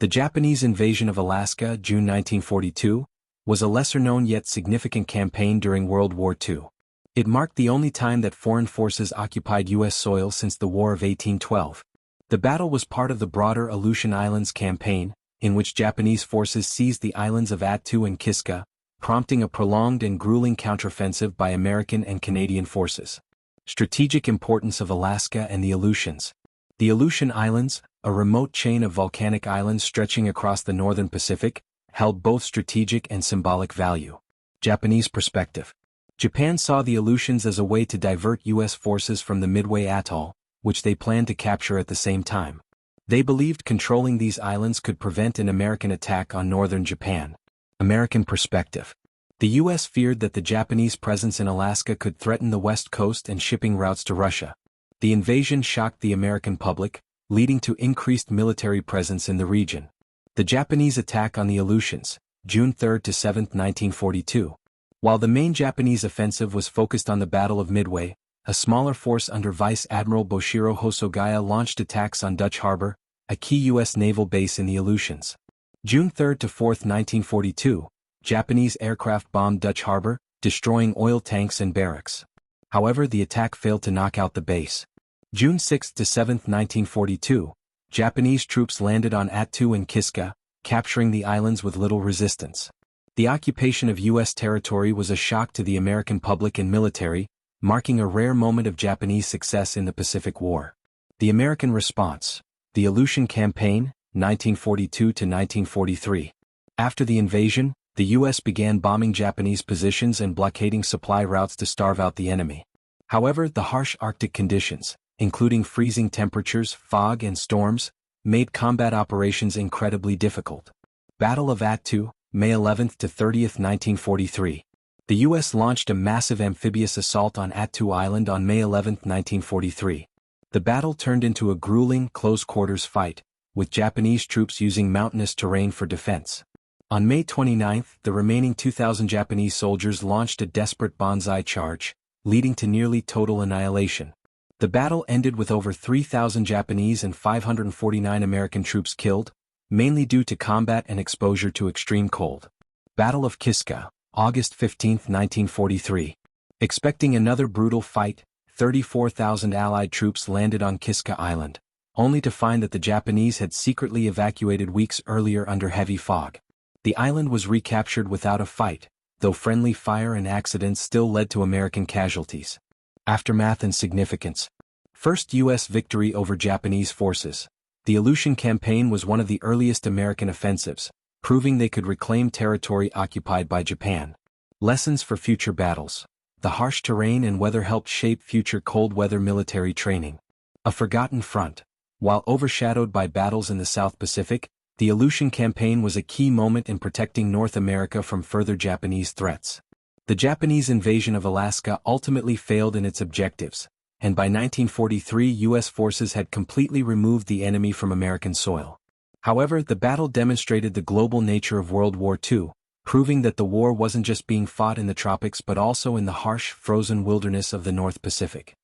The Japanese invasion of Alaska, June 1942, was a lesser-known yet significant campaign during World War II. It marked the only time that foreign forces occupied U.S. soil since the War of 1812. The battle was part of the broader Aleutian Islands Campaign, in which Japanese forces seized the islands of Attu and Kiska, prompting a prolonged and grueling counteroffensive by American and Canadian forces. Strategic importance of Alaska and the Aleutians. The Aleutian Islands, a remote chain of volcanic islands stretching across the northern Pacific, held both strategic and symbolic value. Japanese perspective. Japan saw the Aleutians as a way to divert U.S. forces from the Midway Atoll, which they planned to capture at the same time. They believed controlling these islands could prevent an American attack on northern Japan. American perspective. The U.S. feared that the Japanese presence in Alaska could threaten the West Coast and shipping routes to Russia. The invasion shocked the American public, leading to increased military presence in the region. The Japanese attack on the Aleutians, June 3 to 7, 1942. While the main Japanese offensive was focused on the Battle of Midway, a smaller force under Vice Admiral Boshiro Hosogaya launched attacks on Dutch Harbor, a key U.S. naval base in the Aleutians. June 3 to 4, 1942, Japanese aircraft bombed Dutch Harbor, destroying oil tanks and barracks. However, the attack failed to knock out the base. June 6 to 7, 1942, Japanese troops landed on Attu and Kiska, capturing the islands with little resistance. The occupation of U.S. territory was a shock to the American public and military, marking a rare moment of Japanese success in the Pacific War. The American response. The Aleutian Campaign, 1942 to 1943. After the invasion, the U.S. began bombing Japanese positions and blockading supply routes to starve out the enemy. However, the harsh Arctic conditions, including freezing temperatures, fog and storms, made combat operations incredibly difficult. Battle of Attu, May 11 to 30, 1943. The U.S. launched a massive amphibious assault on Attu Island on May 11, 1943. The battle turned into a grueling, close-quarters fight, with Japanese troops using mountainous terrain for defense. On May 29, the remaining 2,000 Japanese soldiers launched a desperate banzai charge, leading to nearly total annihilation. The battle ended with over 3,000 Japanese and 549 American troops killed, mainly due to combat and exposure to extreme cold. Battle of Kiska, August 15, 1943. Expecting another brutal fight, 34,000 Allied troops landed on Kiska Island, only to find that the Japanese had secretly evacuated weeks earlier under heavy fog. The island was recaptured without a fight, though friendly fire and accidents still led to American casualties. Aftermath and significance. First U.S. victory over Japanese forces. The Aleutian Campaign was one of the earliest American offensives, proving they could reclaim territory occupied by Japan. Lessons for future battles. The harsh terrain and weather helped shape future cold-weather military training. A forgotten front. While overshadowed by battles in the South Pacific, the Aleutian Campaign was a key moment in protecting North America from further Japanese threats. The Japanese invasion of Alaska ultimately failed in its objectives, and by 1943 U.S. forces had completely removed the enemy from American soil. However, the battle demonstrated the global nature of World War II, proving that the war wasn't just being fought in the tropics but also in the harsh, frozen wilderness of the North Pacific.